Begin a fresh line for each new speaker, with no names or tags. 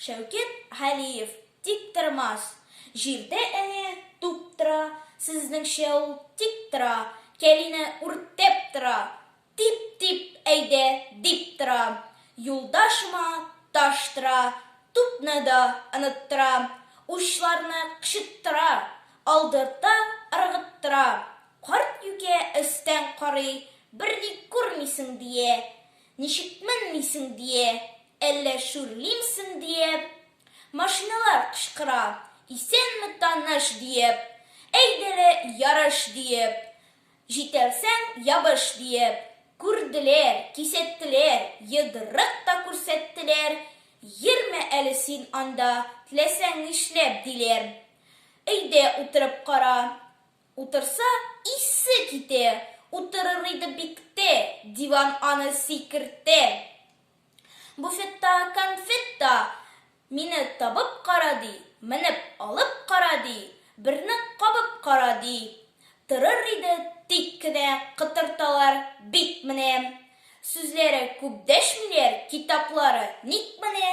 Шәүкет Хәлиев тик тормас. Җирдә әнә туп тора, сезнеңчә ул тик тора, кәлине үртәп тора. Тип-тип әйдә дип тора. Юлдашма таш тора, тупны да оныттыра. Учларны кычыттыра, алдырта, ыргыттыра. Карт юкә өстән карый, берни күрмисең дия. Ничек менмисең дия, әллә шүрлимсең диеп. Машиналар кычкыра, исәнме таныш диеп. Әйдәле ярыш диеп, җитәлсәң ябыш диеп. Күрделәр, кисәттеләр, йодрык та күрсәттеләр. Йөрмә әле син анда, теләсәң нишләп диләр. Әйдә утырып кара. Утырса исе китә, утырыр иде биктә, диван аны сикертә. Буфетта конфетта, мине табып кара ди, менеп алып кара ди, берне кабып кара ди. Торыр иде тик кенә, кытырталар бик менә. Сүзләре күп дәшмиләр, китаплары ник менә.